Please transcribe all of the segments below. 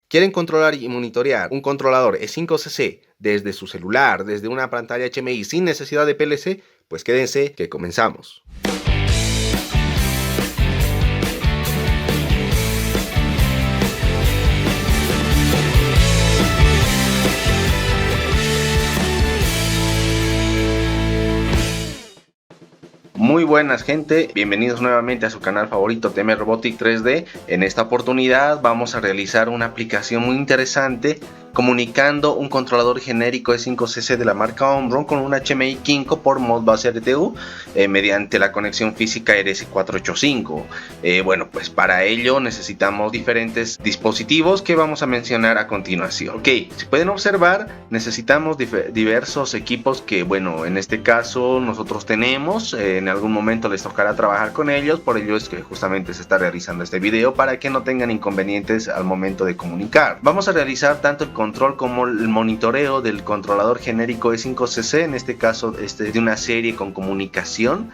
¿Quieren controlar y monitorear un controlador E5CC desde su celular, desde una pantalla HMI sin necesidad de PLC? Pues quédense que comenzamos. Muy buenas gente, bienvenidos nuevamente a su canal favorito TM Robotic 3D. En esta oportunidad vamos a realizar una aplicación muy interesante comunicando un controlador genérico E5CC de la marca Omron con un HMI 5 por Modbus RTU mediante la conexión física RS485. Bueno, pues para ello necesitamos diferentes dispositivos que vamos a mencionar a continuación. Ok, si pueden observar, necesitamos diversos equipos que, bueno, en este caso nosotros tenemos. En algún momento les tocará trabajar con ellos, por ello es que justamente se está realizando este video para que no tengan inconvenientes al momento de comunicar. Vamos a realizar tanto el control como el monitoreo del controlador genérico E5CC, en este caso de una serie con comunicación.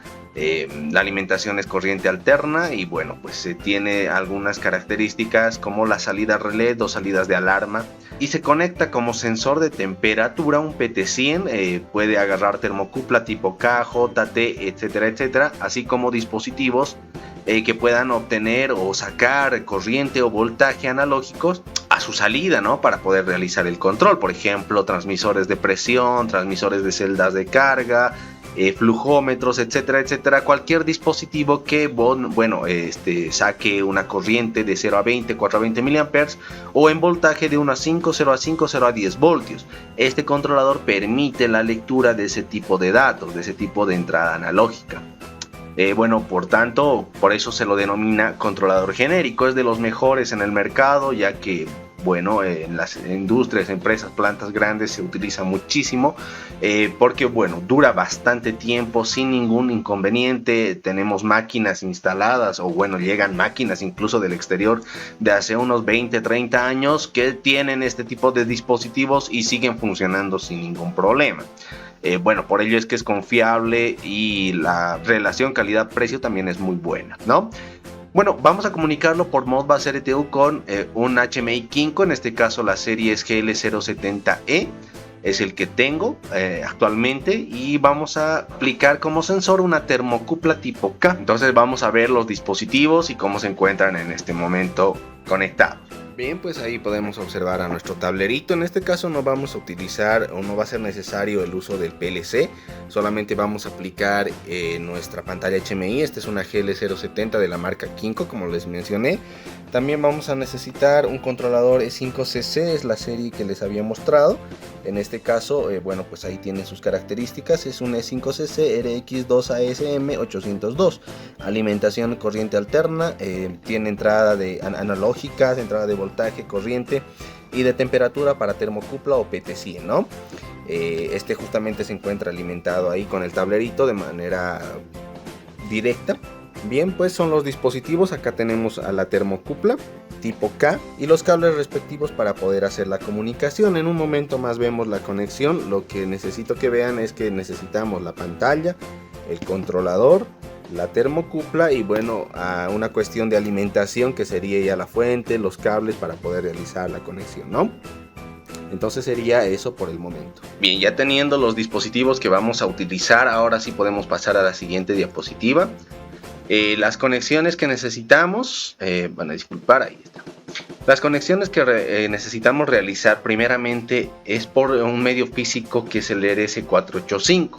La alimentación es corriente alterna y bueno, pues tiene algunas características como la salida relé, 2 salidas de alarma, y se conecta como sensor de temperatura un PT100, puede agarrar termocupla tipo K, J, T, etcétera, etcétera, así como dispositivos que puedan obtener o sacar corriente o voltaje analógicos a su salida, ¿no? Para poder realizar el control, por ejemplo, transmisores de presión, transmisores de celdas de carga, flujómetros, etcétera, etcétera. Cualquier dispositivo que, bueno, saque una corriente de 0 a 20, 4 a 20 miliamperes o en voltaje de 1 a 5, 0 a 5, 0 a 10 voltios. Este controlador permite la lectura de ese tipo de datos, de ese tipo de entrada analógica. Bueno, por tanto, por eso se lo denomina controlador genérico. Es de los mejores en el mercado, ya que, bueno, en las industrias, empresas, plantas grandes se utiliza muchísimo porque, bueno, dura bastante tiempo sin ningún inconveniente. Tenemos máquinas instaladas o, bueno, llegan máquinas incluso del exterior de hace unos 20, 30 años que tienen este tipo de dispositivos y siguen funcionando sin ningún problema. Bueno, por ello es que es confiable y la relación calidad-precio también es muy buena, ¿no? Bueno, vamos a comunicarlo por Modbus RTU con un HMI 5, en este caso la serie es GL070E, es el que tengo actualmente, y vamos a aplicar como sensor una termocupla tipo K. Entonces vamos a ver los dispositivos y cómo se encuentran en este momento conectados. Bien, pues ahí podemos observar a nuestro tablerito. En este caso no vamos a utilizar o no va a ser necesario el uso del PLC, solamente vamos a aplicar nuestra pantalla HMI. Esta es una GL070 de la marca Kinko, como les mencioné. También vamos a necesitar un controlador E5CC, es la serie que les había mostrado. En este caso, bueno, pues ahí tiene sus características. Es un E5CC RX2ASM802. Alimentación corriente alterna, tiene entrada de analógicas, entrada de voltaje, corriente y de temperatura para termocupla o PT100, ¿no? Este justamente se encuentra alimentado ahí con el tablerito de manera directa. Bien, pues son los dispositivos. Acá tenemos a la termocupla tipo K y los cables respectivos para poder hacer la comunicación. En un momento más vemos la conexión. Lo que necesito que vean es que necesitamos la pantalla, el controlador, la termocupla y, bueno, a una cuestión de alimentación que sería ya la fuente, los cables para poder realizar la conexión, ¿no? Entonces sería eso por el momento. Bien, ya teniendo los dispositivos que vamos a utilizar, ahora sí podemos pasar a la siguiente diapositiva. Las conexiones que necesitamos, van a disculpar, ahí está. Las conexiones que necesitamos realizar primeramente es por un medio físico que es el RS485.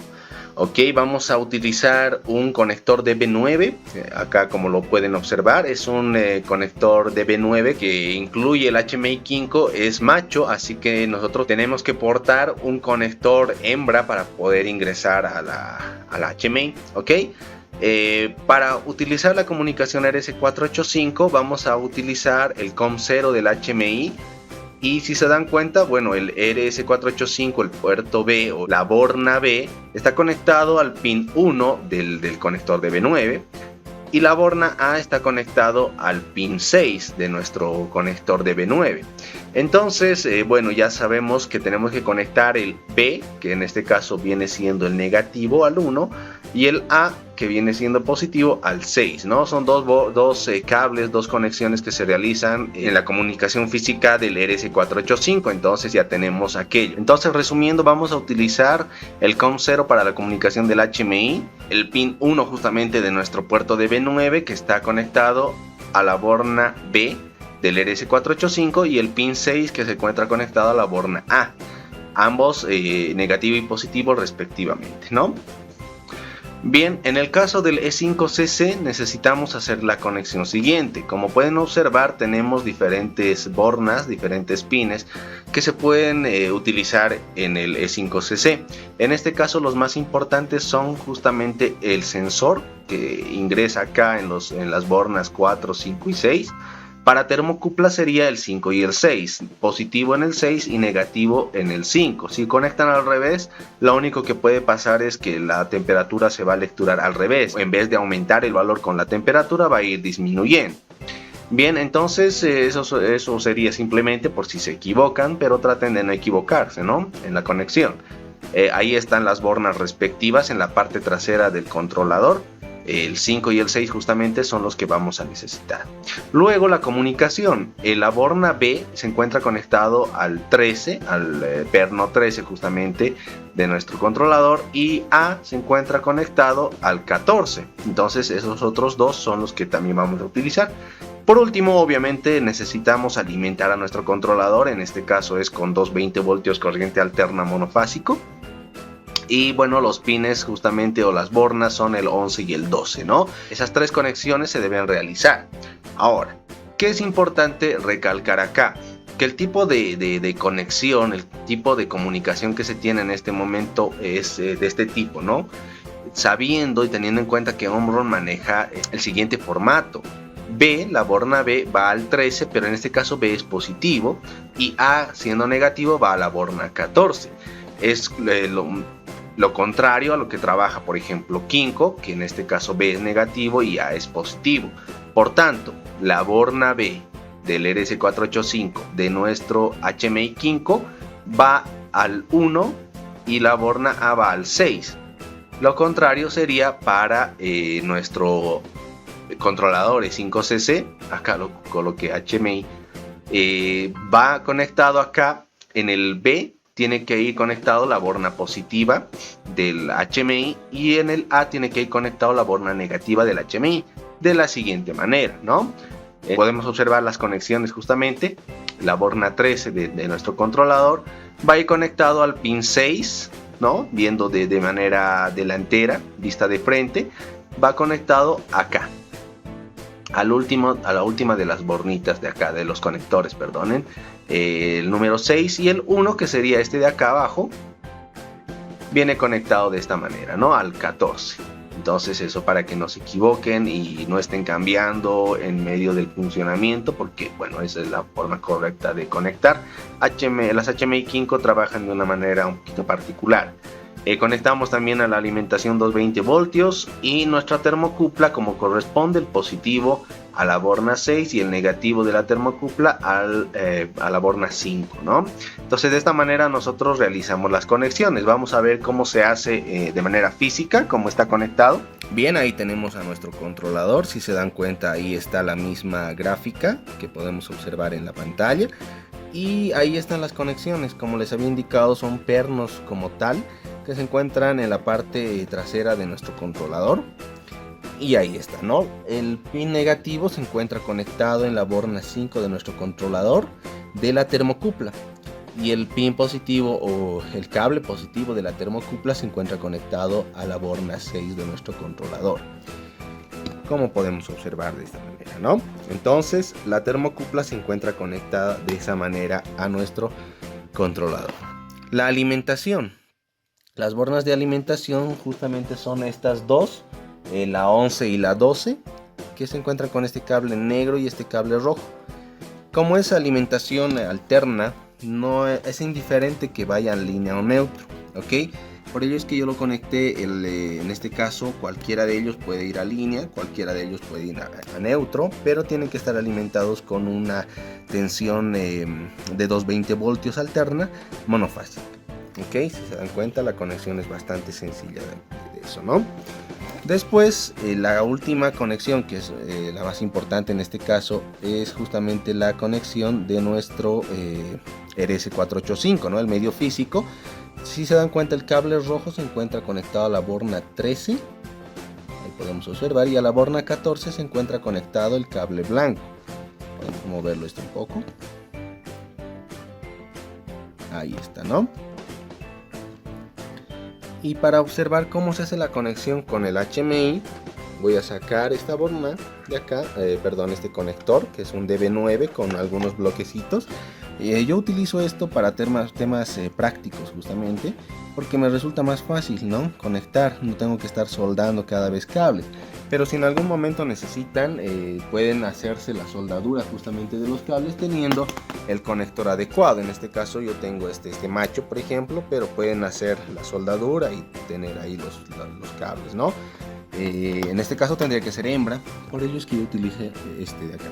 Ok, vamos a utilizar un conector DB9, acá como lo pueden observar es un conector DB9 que incluye el HMI 5, es macho, así que nosotros tenemos que portar un conector hembra para poder ingresar a la HMI, ok. Para utilizar la comunicación RS485 vamos a utilizar el COM0 del HMI. Y si se dan cuenta, bueno, el RS485, el puerto B o la borna B, está conectado al pin 1 del conector de B9. Y la borna A está conectado al pin 6 de nuestro conector de B9. Entonces, bueno, ya sabemos que tenemos que conectar el B, que en este caso viene siendo el negativo, al 1. y el A, que viene siendo positivo, al 6, ¿no? Son dos cables, dos conexiones que se realizan en la comunicación física del RS485, entonces ya tenemos aquello. Entonces, resumiendo, vamos a utilizar el COM0 para la comunicación del HMI, el pin 1 justamente de nuestro puerto de B9 que está conectado a la borna B del RS485 y el pin 6 que se encuentra conectado a la borna A, ambos negativo y positivo respectivamente, ¿no? Bien, en el caso del E5CC necesitamos hacer la conexión siguiente. Como pueden observar, tenemos diferentes bornas, diferentes pines que se pueden utilizar en el E5CC. En este caso, los más importantes son justamente el sensor que ingresa acá en las bornas 4, 5 y 6. Para termocupla sería el 5 y el 6, positivo en el 6 y negativo en el 5. Si conectan al revés, lo único que puede pasar es que la temperatura se va a lecturar al revés. En vez de aumentar el valor con la temperatura, va a ir disminuyendo. Bien, entonces eso sería simplemente por si se equivocan, pero traten de no equivocarse, ¿no? En la conexión. Ahí están las bornas respectivas en la parte trasera del controlador. El 5 y el 6 justamente son los que vamos a necesitar. Luego la comunicación. La borna B se encuentra conectado al 13, al perno 13 justamente de nuestro controlador, y A se encuentra conectado al 14. Entonces esos otros dos son los que también vamos a utilizar. Por último, obviamente necesitamos alimentar a nuestro controlador, en este caso es con 220 voltios corriente alterna monofásico. Y bueno, los pines justamente o las bornas son el 11 y el 12, ¿no? Esas tres conexiones se deben realizar. Ahora, ¿qué es importante recalcar acá? Que el tipo de conexión, el tipo de comunicación que se tiene en este momento es de este tipo, ¿no? Sabiendo y teniendo en cuenta que Omron maneja el siguiente formato. B, la borna B va al 13, pero en este caso B es positivo, y A, siendo negativo, va a la borna 14. Es lo contrario a lo que trabaja, por ejemplo, Kinko, que en este caso B es negativo y A es positivo. Por tanto, la borna B del RS485 de nuestro HMI Kinko va al 1 y la borna A va al 6. Lo contrario sería para nuestro controlador E5CC, acá lo coloqué HMI, va conectado acá en el B. Tiene que ir conectado la borna positiva del HMI y en el A tiene que ir conectado la borna negativa del HMI de la siguiente manera, ¿no? Podemos observar las conexiones justamente. La borna 13 de nuestro controlador va a ir conectado al pin 6, ¿no? Viendo de manera delantera, vista de frente, va conectado acá. A la última de las bornitas de acá, de los conectores, perdonen. El número 6 y el 1, que sería este de acá abajo, viene conectado de esta manera, ¿no? Al 14. Entonces eso para que no se equivoquen y no estén cambiando en medio del funcionamiento, porque bueno, esa es la forma correcta de conectar. Las HMI Kinko trabajan de una manera un poquito particular. Conectamos también a la alimentación 220 voltios y nuestra termocupla, como corresponde, el positivo a la borna 6 y el negativo de la termocupla a la borna 5, ¿no? Entonces de esta manera nosotros realizamos las conexiones. Vamos a ver cómo se hace de manera física, cómo está conectado. Bien, ahí tenemos a nuestro controlador. Si se dan cuenta, ahí está la misma gráfica que podemos observar en la pantalla. Y ahí están las conexiones. Como les había indicado, son pernos como tal, que se encuentran en la parte trasera de nuestro controlador. Y ahí está, ¿no? El pin negativo se encuentra conectado en la borna 5 de nuestro controlador de la termocupla. Y el pin positivo o el cable positivo de la termocupla se encuentra conectado a la borna 6 de nuestro controlador. Como podemos observar de esta manera, ¿no? Entonces la termocupla se encuentra conectada de esa manera a nuestro controlador. La alimentación. Las bornas de alimentación justamente son estas dos, la 11 y la 12, que se encuentran con este cable negro y este cable rojo. Como es alimentación alterna, no es indiferente que vaya en línea o neutro, ¿ok? Por ello es que yo lo conecté, en este caso cualquiera de ellos puede ir a línea, cualquiera de ellos puede ir a neutro, pero tienen que estar alimentados con una tensión de 220 voltios alterna monofásica. Ok, si se dan cuenta, la conexión es bastante sencilla de eso, ¿no? Después, la última conexión, que es la más importante en este caso, es justamente la conexión de nuestro RS485, ¿no? El medio físico. Si se dan cuenta, el cable rojo se encuentra conectado a la borna 13. Ahí podemos observar. Y a la borna 14 se encuentra conectado el cable blanco. Podemos moverlo esto un poco. Ahí está, ¿no? Y para observar cómo se hace la conexión con el HMI, voy a sacar esta borna de acá, este conector, que es un DB9 con algunos bloquecitos. Yo utilizo esto para temas prácticos, justamente porque me resulta más fácil, ¿no? Conectar, no tengo que estar soldando cada vez cables. Pero si en algún momento necesitan, pueden hacerse la soldadura justamente de los cables teniendo el conector adecuado. En este caso yo tengo este macho, por ejemplo, pero pueden hacer la soldadura y tener ahí los cables, ¿no? En este caso tendría que ser hembra, por ello es que yo utilicé este de acá.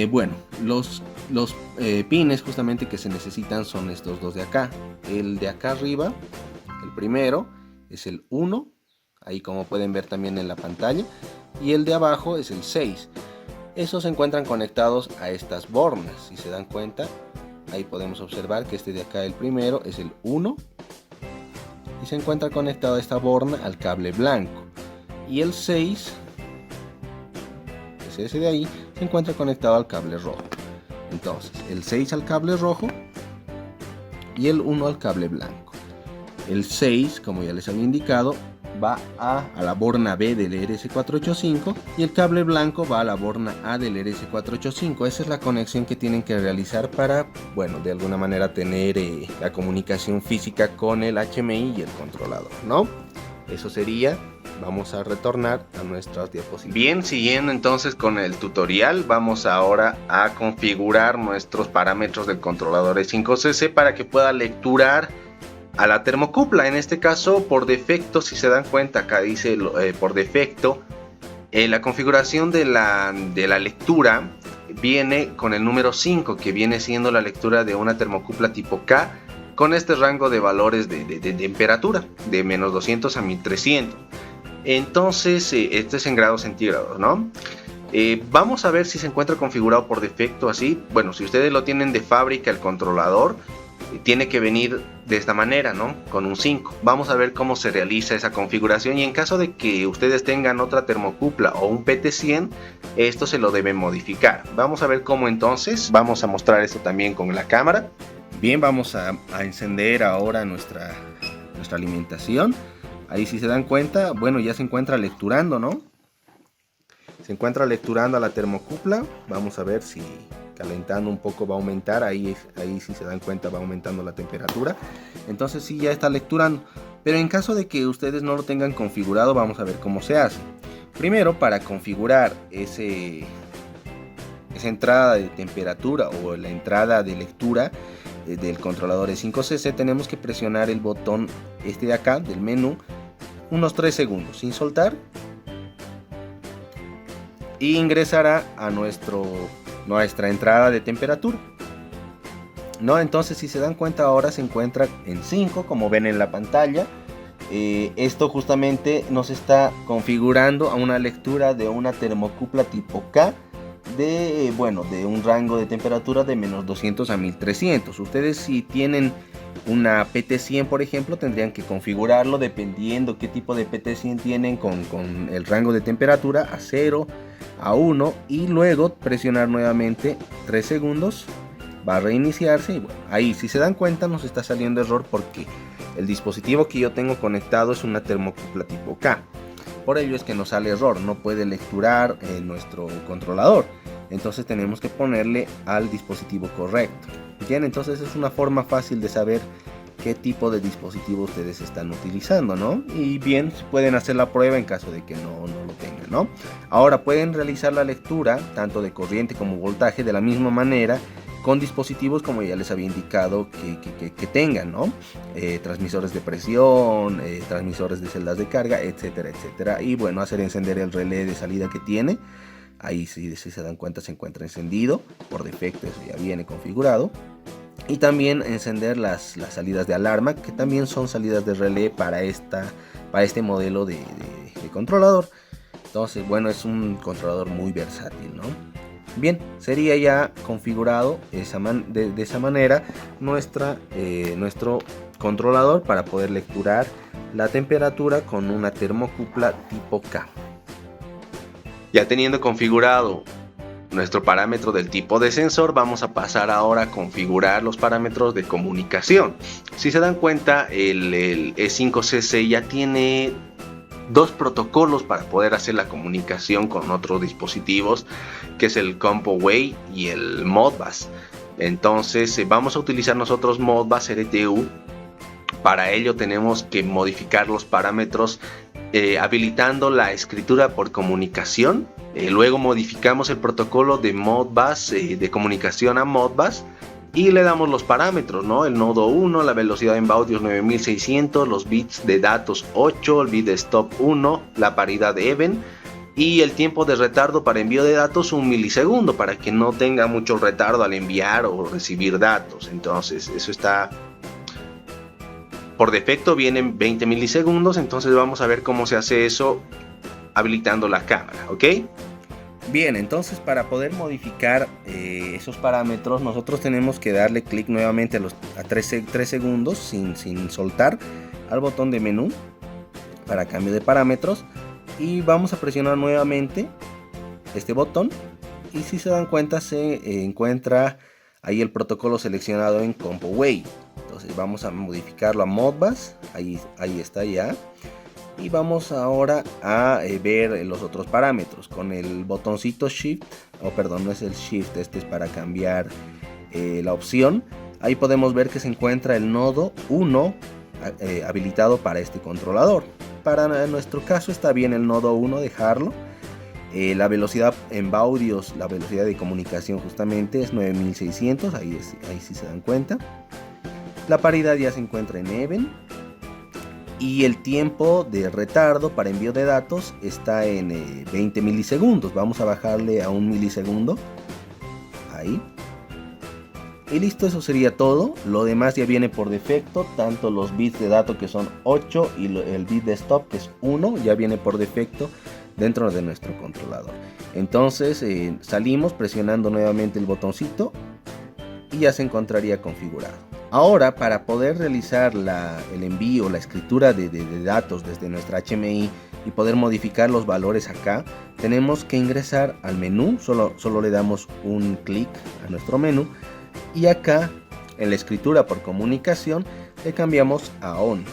Bueno, los pines justamente que se necesitan son estos dos de acá. El de acá arriba, el primero, es el 1, ahí como pueden ver también en la pantalla, y el de abajo es el 6. Esos se encuentran conectados a estas bornas. Si se dan cuenta, ahí podemos observar que este de acá, el primero, es el 1 y se encuentra conectado a esta borna al cable blanco, y el 6, que es ese de ahí, se encuentra conectado al cable rojo. Entonces el 6 al cable rojo y el 1 al cable blanco. El 6, como ya les había indicado, va a la borna B del RS485 y el cable blanco va a la borna A del RS485. Esa es la conexión que tienen que realizar para, bueno, de alguna manera tener la comunicación física con el HMI y el controlador, ¿no? Eso sería. Vamos a retornar a nuestras diapositivas. Bien, siguiendo entonces con el tutorial, vamos ahora a configurar nuestros parámetros del controlador E5CC para que pueda lecturar a la termocupla. En este caso, por defecto, si se dan cuenta, acá dice por defecto, la configuración de la lectura viene con el número 5, que viene siendo la lectura de una termocupla tipo K, con este rango de valores de temperatura, de menos 200 a 1300. Entonces, este es en grados centígrados, ¿no? Vamos a ver si se encuentra configurado por defecto así. Bueno, si ustedes lo tienen de fábrica, el controlador tiene que venir de esta manera, ¿no? Con un 5. Vamos a ver cómo se realiza esa configuración, y en caso de que ustedes tengan otra termocupla o un PT100, esto se lo deben modificar. Vamos a ver cómo entonces. Vamos a mostrar esto también con la cámara. Bien, vamos a encender ahora nuestra alimentación. Ahí, si se dan cuenta, bueno, ya se encuentra lecturando, ¿no? Se encuentra lecturando a la termocupla. Vamos a ver si calentando un poco va a aumentar. Ahí si se dan cuenta va aumentando la temperatura. Entonces sí, ya está lecturando. Pero en caso de que ustedes no lo tengan configurado, vamos a ver cómo se hace. Primero, para configurar esa entrada de temperatura o la entrada de lectura del controlador E5CC, tenemos que presionar el botón este de acá del menú unos 3 segundos sin soltar, y ingresará a nuestra entrada de temperatura, ¿no? Entonces, si se dan cuenta, ahora se encuentra en 5, como ven en la pantalla. Esto justamente nos está configurando a una lectura de una termocupla tipo K de un rango de temperatura de menos 200 a 1300. Ustedes, si tienen una PT100, por ejemplo, tendrían que configurarlo dependiendo qué tipo de PT100 tienen, con el rango de temperatura a 0, a 1, y luego presionar nuevamente 3 segundos. Va a reiniciarse y bueno, ahí, si se dan cuenta, nos está saliendo error porque el dispositivo que yo tengo conectado es una termocupla tipo K. Por ello es que nos sale error, no puede lecturar nuestro controlador. Entonces tenemos que ponerle al dispositivo correcto. Bien, entonces es una forma fácil de saber qué tipo de dispositivo ustedes están utilizando, ¿no? Y bien, pueden hacer la prueba en caso de que no lo tengan, ¿no? Ahora pueden realizar la lectura tanto de corriente como voltaje de la misma manera con dispositivos, como ya les había indicado, que tengan, ¿no? Transmisores de presión, transmisores de celdas de carga, etcétera, etcétera. Y bueno, hacer encender el relé de salida que tiene. Ahí, si se dan cuenta, se encuentra encendido por defecto, eso ya viene configurado. y también encender las salidas de alarma, que también son salidas de relé para este modelo de controlador. Entonces, bueno, es un controlador muy versátil, ¿no? Bien, sería ya configurado de esa manera nuestro controlador para poder lecturar la temperatura con una termocupla tipo K. Ya teniendo configurado nuestro parámetro del tipo de sensor, vamos a pasar ahora a configurar los parámetros de comunicación. Si se dan cuenta, el E5CC ya tiene dos protocolos para poder hacer la comunicación con otros dispositivos, que es el CompoWay y el Modbus. Entonces vamos a utilizar nosotros Modbus RTU. Para ello tenemos que modificar los parámetros habilitando la escritura por comunicación. Luego modificamos el protocolo de Modbus, de comunicación a Modbus, y le damos los parámetros, ¿no? El nodo 1, la velocidad en baudios 9600, los bits de datos 8, el bit de stop 1, la paridad even y el tiempo de retardo para envío de datos 1 milisegundo, para que no tenga mucho retardo al enviar o recibir datos. Entonces eso está... Por defecto vienen 20 milisegundos, entonces vamos a ver cómo se hace eso habilitando la cámara, ¿ok? Bien, entonces para poder modificar esos parámetros, nosotros tenemos que darle clic nuevamente a 3 segundos sin soltar al botón de menú para cambio de parámetros, y vamos a presionar nuevamente este botón, y si se dan cuenta se encuentra ahí el protocolo seleccionado en CompoWay. Entonces vamos a modificarlo a Modbus, ahí está ya. Y vamos ahora a ver los otros parámetros con el botoncito Shift, no es el Shift, este es para cambiar la opción. Ahí podemos ver que se encuentra el nodo 1 habilitado para este controlador. Para nuestro caso está bien el nodo 1, dejarlo. La velocidad en baudios, la velocidad de comunicación justamente es 9600, ahí sí se dan cuenta. La paridad ya se encuentra en even. Y el tiempo de retardo para envío de datos está en 20 milisegundos. Vamos a bajarle a 1 milisegundo. Ahí. Y listo, eso sería todo. Lo demás ya viene por defecto. Tanto los bits de datos, que son 8, y el bit de stop, que es 1, ya viene por defecto dentro de nuestro controlador. Entonces salimos presionando nuevamente el botoncito y ya se encontraría configurado. Ahora, para poder realizar el envío, la escritura de datos desde nuestra HMI y poder modificar los valores acá, tenemos que ingresar al menú. Solo le damos un clic a nuestro menú, y acá en la escritura por comunicación le cambiamos a on.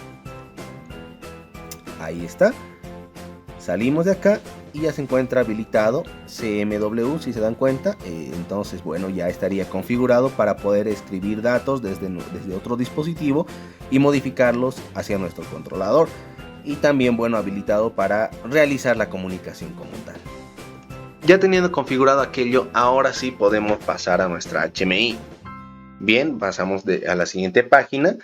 Ahí está. Salimos de acá y ya se encuentra habilitado CMW, si se dan cuenta. Entonces, bueno, ya estaría configurado para poder escribir datos desde otro dispositivo y modificarlos hacia nuestro controlador. Y también, bueno, habilitado para realizar la comunicación como tal. Ya teniendo configurado aquello, ahora sí podemos pasar a nuestra HMI. Bien, pasamos a la siguiente página.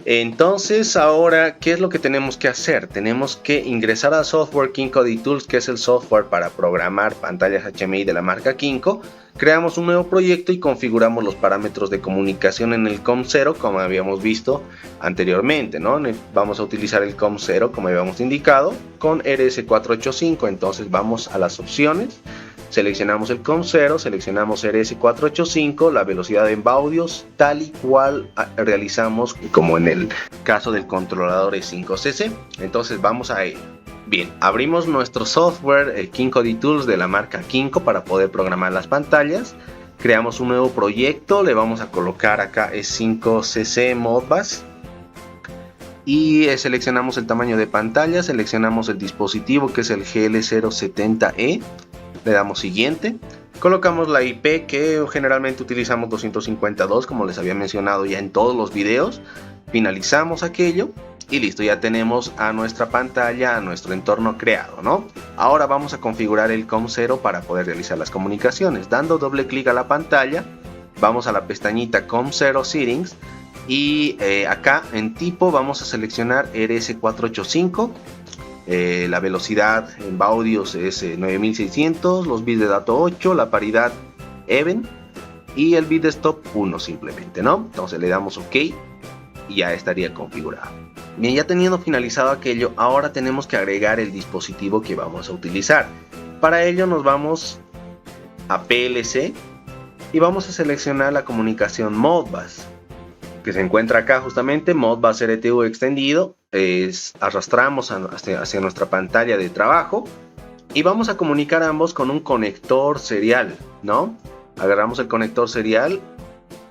Entonces, ahora, ¿qué es lo que tenemos que hacer? Tenemos que ingresar al software Kinko DTools, que es el software para programar pantallas HMI de la marca Kinko. Creamos un nuevo proyecto y configuramos los parámetros de comunicación en el COM0, como habíamos visto anteriormente, ¿no? Vamos a utilizar el COM0, como habíamos indicado, con RS485. Entonces vamos a las opciones. Seleccionamos el COM0, seleccionamos RS485, la velocidad en baudios, tal y cual realizamos como en el caso del controlador E5CC. Entonces vamos a ello. Bien, abrimos nuestro software Kinko DTools de la marca Kinko para poder programar las pantallas. Creamos un nuevo proyecto, le vamos a colocar acá E5CC Modbus. Y seleccionamos el tamaño de pantalla, seleccionamos el dispositivo, que es el GL070E. Le damos siguiente, colocamos la IP, que generalmente utilizamos 252, como les había mencionado ya en todos los videos. Finalizamos aquello y listo, ya tenemos a nuestra pantalla, a nuestro entorno creado, ¿no? Ahora vamos a configurar el COM0 para poder realizar las comunicaciones. Dando doble clic a la pantalla, vamos a la pestañita COM0 Settings y acá en tipo vamos a seleccionar RS485. La velocidad en baudios es 9600, los bits de datos 8, la paridad even. y el bit stop 1 simplemente, ¿no? Entonces le damos OK y ya estaría configurado. Bien, ya teniendo finalizado aquello, ahora tenemos que agregar el dispositivo que vamos a utilizar. Para ello nos vamos a PLC y vamos a seleccionar la comunicación Modbus, que se encuentra acá justamente, Modbus RTU extendido. Arrastramos hacia nuestra pantalla de trabajo y vamos a comunicar ambos con un conector serial, ¿no? Agarramos el conector serial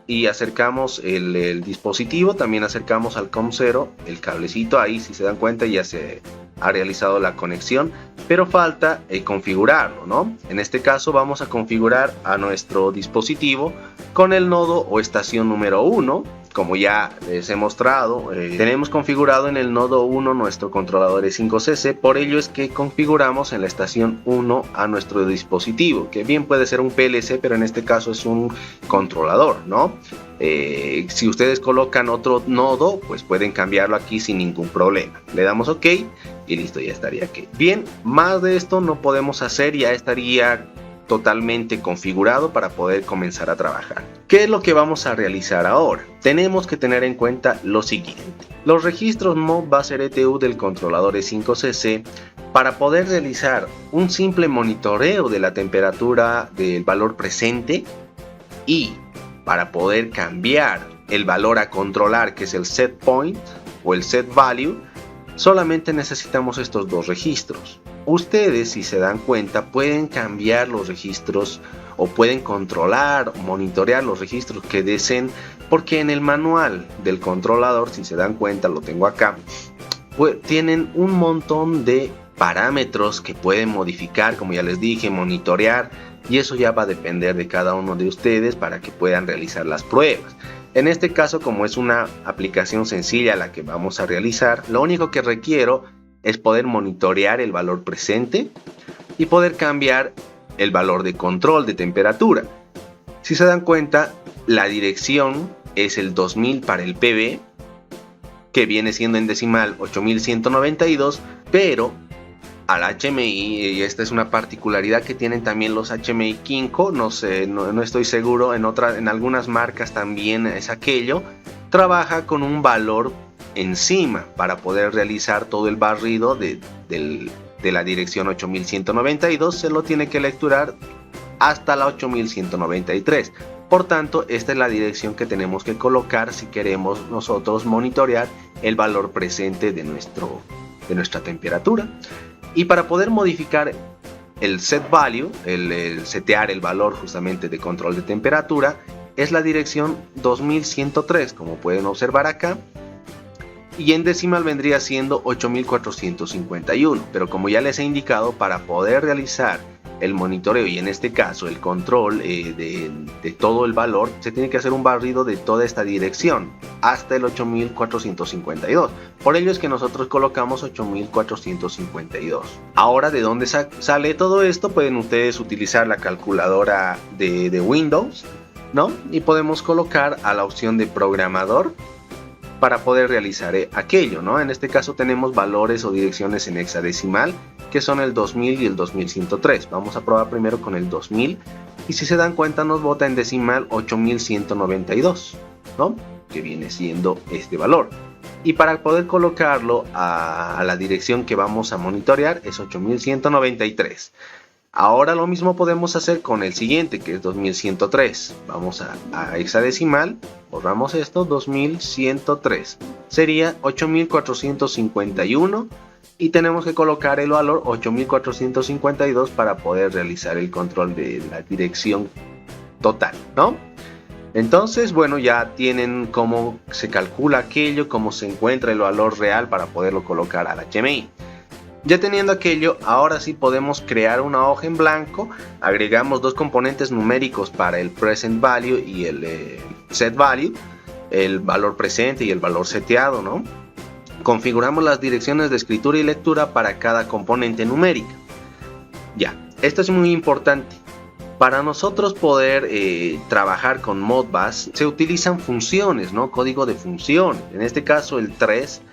y acercamos el dispositivo, también acercamos al COM0 el cablecito, ahí si se dan cuenta ya se ha realizado la conexión, pero falta configurarlo, ¿no? En este caso vamos a configurar a nuestro dispositivo con el nodo o estación número 1. Como ya les he mostrado, tenemos configurado en el nodo 1 nuestro controlador E5CC, por ello es que configuramos en la estación 1 a nuestro dispositivo, que bien puede ser un PLC, pero en este caso es un controlador, ¿no? Si ustedes colocan otro nodo, pues pueden cambiarlo aquí sin ningún problema. Le damos OK y listo, ya estaría aquí. Bien, más de esto no podemos hacer, ya estaría totalmente configurado para poder comenzar a trabajar. ¿Qué es lo que vamos a realizar ahora? Tenemos que tener en cuenta lo siguiente: los registros Modbus RTU del controlador E5CC, para poder realizar un simple monitoreo de la temperatura del valor presente y para poder cambiar el valor a controlar, que es el set point o el set value, solamente necesitamos estos dos registros. Ustedes, si se dan cuenta, pueden cambiar los registros o pueden controlar o monitorear los registros que deseen, porque en el manual del controlador, si se dan cuenta, lo tengo acá, pues tienen un montón de parámetros que pueden modificar, como ya les dije, monitorear, y eso ya va a depender de cada uno de ustedes para que puedan realizar las pruebas. En este caso, como es una aplicación sencilla la que vamos a realizar, lo único que requiero es poder monitorear el valor presente y poder cambiar el valor de control de temperatura. Si se dan cuenta, la dirección es el 2000 para el PB, que viene siendo en decimal 8192, pero al HMI, y esta es una particularidad que tienen también los HMI Kinko, no sé, no estoy seguro, en algunas marcas también es aquello, trabaja con un valor encima para poder realizar todo el barrido de la dirección 8192. Se lo tiene que lecturar hasta la 8193. Por tanto, esta es la dirección que tenemos que colocar si queremos nosotros monitorear el valor presente de nuestra temperatura. Y para poder modificar el set value, el setear el valor justamente de control de temperatura, es la dirección 2103, como pueden observar acá. Y en decimal vendría siendo 8451, pero como ya les he indicado, para poder realizar el monitoreo y en este caso el control de todo el valor, se tiene que hacer un barrido de toda esta dirección hasta el 8452. Por ello es que nosotros colocamos 8452. Ahora, ¿de dónde sale todo esto? Pueden ustedes utilizar la calculadora de Windows, ¿no? Y podemos colocar a la opción de programador para poder realizar aquello, ¿no? En este caso tenemos valores o direcciones en hexadecimal, que son el 2000 y el 2103. Vamos a probar primero con el 2000 y si se dan cuenta nos bota en decimal 8192, ¿no? Que viene siendo este valor. Y para poder colocarlo a la dirección que vamos a monitorear es 8193. Ahora lo mismo podemos hacer con el siguiente, que es 2103. Vamos a hexadecimal, borramos esto, 2103. Sería 8451 y tenemos que colocar el valor 8452 para poder realizar el control de la dirección total, ¿no? Entonces, bueno, ya tienen cómo se calcula aquello, cómo se encuentra el valor real para poderlo colocar al HMI. Ya teniendo aquello, ahora sí podemos crear una hoja en blanco. Agregamos dos componentes numéricos para el present value y el set value, el valor presente y el valor seteado, ¿no? Configuramos las direcciones de escritura y lectura para cada componente numérica. Ya, esto es muy importante. Para nosotros poder trabajar con Modbus se utilizan funciones, ¿no? Código de funciones. En este caso el 3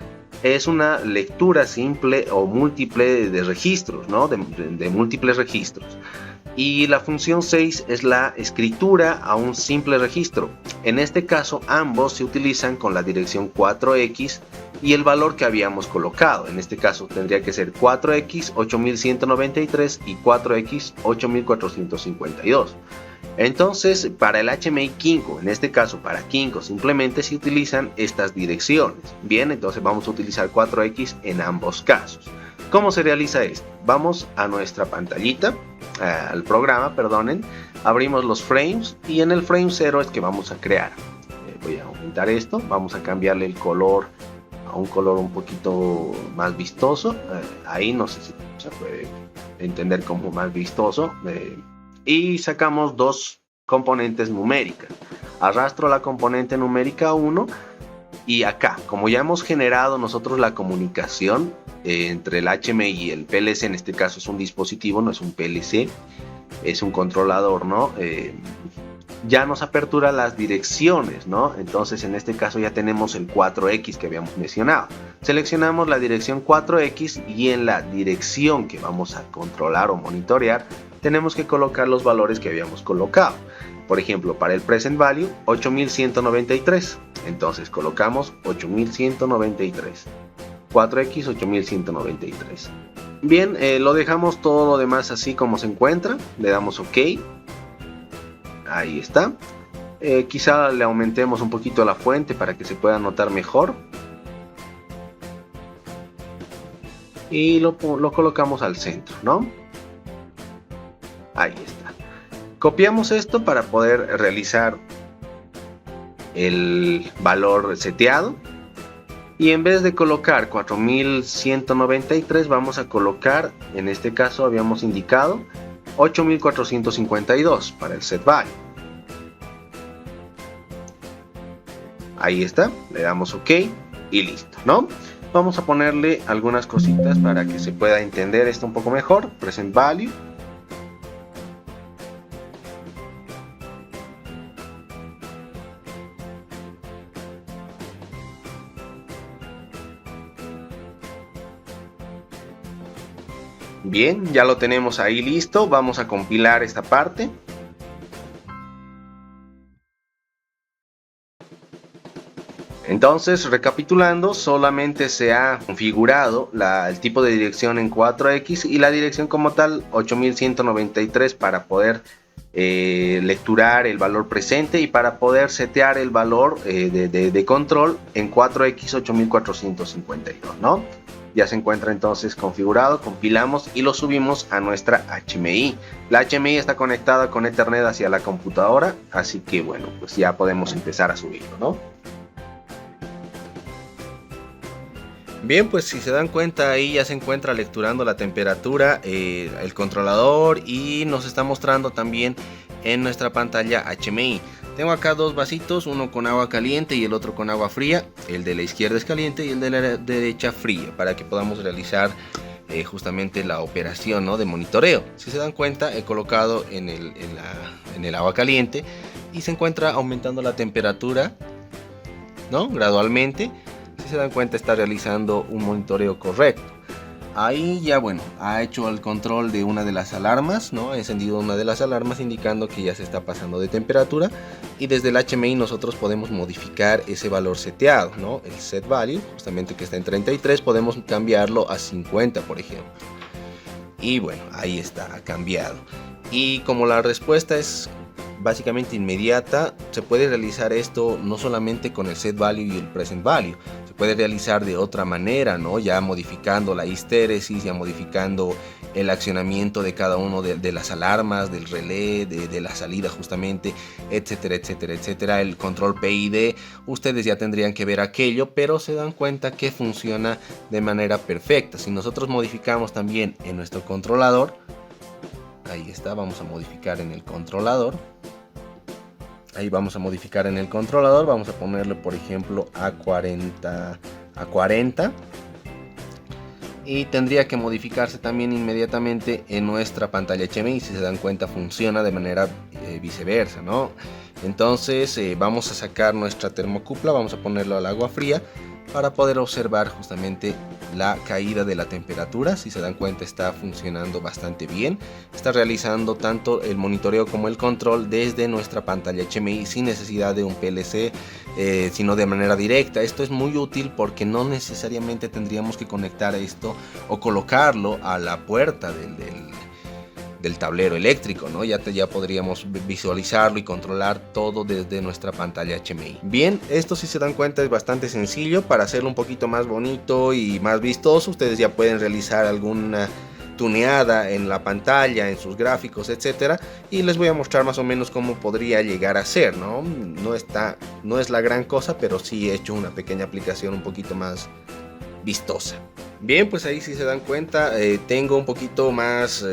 es una lectura simple o múltiple de registros, ¿no? De múltiples registros. Y la función 6 es la escritura a un simple registro. En este caso ambos se utilizan con la dirección 4x y el valor que habíamos colocado. En este caso tendría que ser 4x 8193 y 4x 8452. Entonces para el HMI Kinko, en este caso para Kinko, simplemente se utilizan estas direcciones. Bien, entonces vamos a utilizar 4x en ambos casos. ¿Cómo se realiza esto? Vamos a nuestra pantallita, al programa, perdonen, abrimos los frames y en el frame 0 es que vamos a crear. Voy a aumentar esto, vamos a cambiarle el color a un color un poquito más vistoso. Ahí no sé si se puede entender como más vistoso. Y sacamos dos componentes numéricas. Arrastro la componente numérica 1 y acá, como ya hemos generado nosotros la comunicación entre el HMI y el PLC, en este caso es un dispositivo, no es un PLC, es un controlador, ¿no? Ya nos apertura las direcciones, ¿no? Entonces en este caso ya tenemos el 4X que habíamos mencionado. Seleccionamos la dirección 4X y en la dirección que vamos a controlar o monitorear tenemos que colocar los valores que habíamos colocado. Por ejemplo, para el present value 8193, entonces colocamos 8193, 4x 8193. Bien, lo dejamos todo lo demás así como se encuentra, le damos OK, ahí está. Quizá le aumentemos un poquito la fuente para que se pueda notar mejor y lo colocamos al centro, ¿no? Ahí está. Copiamos esto para poder realizar el valor seteado. Y en vez de colocar 4193 vamos a colocar, en este caso habíamos indicado 8452 para el set value. Ahí está, le damos OK y listo, ¿no? Vamos a ponerle algunas cositas para que se pueda entender esto un poco mejor. Present value. Bien, ya lo tenemos ahí listo. Vamos a compilar esta parte. Entonces, recapitulando, solamente se ha configurado el tipo de dirección en 4X y la dirección como tal 8193 para poder lecturar el valor presente y para poder setear el valor de control en 4X 8452, ¿no? Ya se encuentra entonces configurado, compilamos y lo subimos a nuestra HMI. La HMI está conectada con Ethernet hacia la computadora, así que bueno, pues ya podemos empezar a subirlo, ¿no? Bien, pues si se dan cuenta ahí ya se encuentra lecturando la temperatura el controlador y nos está mostrando también en nuestra pantalla HMI. Tengo acá dos vasitos, uno con agua caliente y el otro con agua fría. El de la izquierda es caliente y el de la derecha fría, para que podamos realizar justamente la operación, ¿no?, de monitoreo. Si se dan cuenta, he colocado en el agua caliente y se encuentra aumentando la temperatura, ¿no?, gradualmente. Si se dan cuenta, está realizando un monitoreo correcto. Ahí ya, bueno, ha hecho el control de una de las alarmas, ¿no? Ha encendido una de las alarmas indicando que ya se está pasando de temperatura. Y desde el HMI nosotros podemos modificar ese valor seteado, ¿no? El set value, justamente que está en 33, podemos cambiarlo a 50, por ejemplo. Y bueno, ahí está, ha cambiado. Y como la respuesta es básicamente inmediata, se puede realizar esto no solamente con el set value y el present value, se puede realizar de otra manera, ¿no? Ya modificando la histéresis, ya modificando el accionamiento de cada uno de las alarmas, del relé, de la salida justamente, etcétera, etcétera, etcétera. El control PID, ustedes ya tendrían que ver aquello, pero se dan cuenta que funciona de manera perfecta. Si nosotros modificamos también en nuestro controlador, ahí está, vamos a modificar en el controlador. Ahí vamos a modificar en el controlador, vamos a ponerle por ejemplo a 40, y tendría que modificarse también inmediatamente en nuestra pantalla HMI. Si se dan cuenta, funciona de manera viceversa, ¿no? Entonces vamos a sacar nuestra termocupla, vamos a ponerlo al agua fría para poder observar justamente la caída de la temperatura. Si se dan cuenta, está funcionando bastante bien. Está realizando tanto el monitoreo como el control desde nuestra pantalla HMI sin necesidad de un PLC, sino de manera directa. Esto es muy útil porque no necesariamente tendríamos que conectar esto o colocarlo a la puerta del tablero eléctrico, ¿no? Ya podríamos visualizarlo y controlar todo desde nuestra pantalla HMI. Bien, esto, si se dan cuenta, es bastante sencillo. Para hacerlo un poquito más bonito y más vistoso, ustedes ya pueden realizar alguna tuneada en la pantalla, en sus gráficos, etcétera, y les voy a mostrar más o menos cómo podría llegar a ser, ¿no? No es la gran cosa, pero sí he hecho una pequeña aplicación un poquito más vistosa. Bien, pues ahí, si se dan cuenta, tengo un poquito más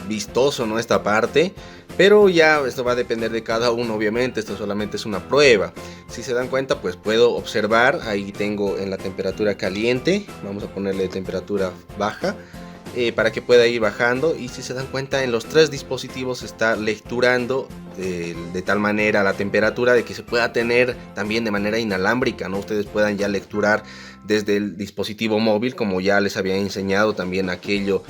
vistoso, ¿no?, esta parte, pero ya esto va a depender de cada uno, obviamente. Esto solamente es una prueba. Si se dan cuenta, pues puedo observar, ahí tengo en la temperatura caliente, vamos a ponerle temperatura baja, para que pueda ir bajando, y si se dan cuenta, en los tres dispositivos está lecturando de tal manera la temperatura de que se pueda tener también de manera inalámbrica, ¿no? Ustedes puedan ya lecturar desde el dispositivo móvil, como ya les había enseñado también aquello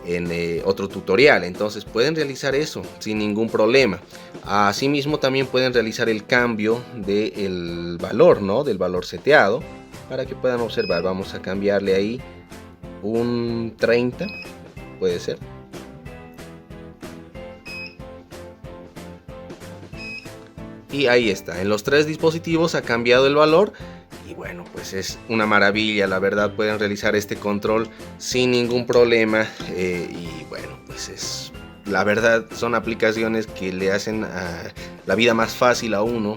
en otro tutorial. Entonces pueden realizar eso sin ningún problema. Asimismo, también pueden realizar el cambio del valor, ¿no?, del valor seteado, para que puedan observar. Vamos a cambiarle ahí un 30, puede ser. Y ahí está, en los tres dispositivos ha cambiado el valor. Y bueno, pues es una maravilla, la verdad. Pueden realizar este control sin ningún problema. Y bueno, pues la verdad, son aplicaciones que le hacen la vida más fácil a uno,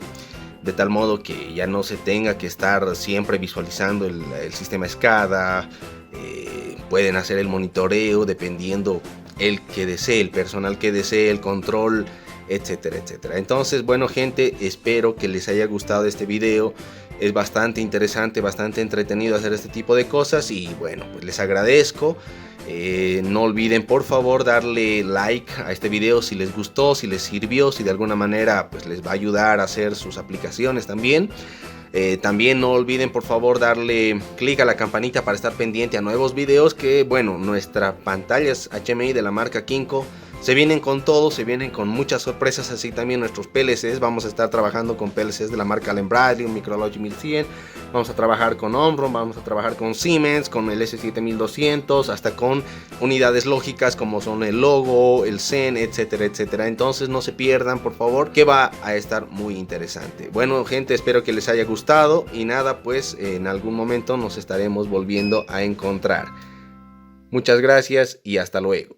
de tal modo que ya no se tenga que estar siempre visualizando el sistema SCADA. Pueden hacer el monitoreo dependiendo el que desee, el personal que desee, el control, etcétera, etcétera. Entonces, bueno, gente, espero que les haya gustado este video. Es bastante interesante, bastante entretenido hacer este tipo de cosas, y bueno, pues les agradezco. No olviden, por favor, darle like a este video si les gustó, si les sirvió, si de alguna manera pues les va a ayudar a hacer sus aplicaciones también. También no olviden, por favor, darle clic a la campanita para estar pendiente a nuevos videos, que bueno, nuestras pantallas HMI de la marca Kinko se vienen con todo, se vienen con muchas sorpresas. Así también nuestros PLCs. Vamos a estar trabajando con PLCs de la marca Allen Bradley, un Micrologi 1100. Vamos a trabajar con Omron, vamos a trabajar con Siemens, con el S7200, hasta con unidades lógicas como son el Logo, el Zen, etcétera, etcétera. Entonces no se pierdan, por favor, que va a estar muy interesante. Bueno, gente, espero que les haya gustado, y nada, pues en algún momento nos estaremos volviendo a encontrar. Muchas gracias y hasta luego.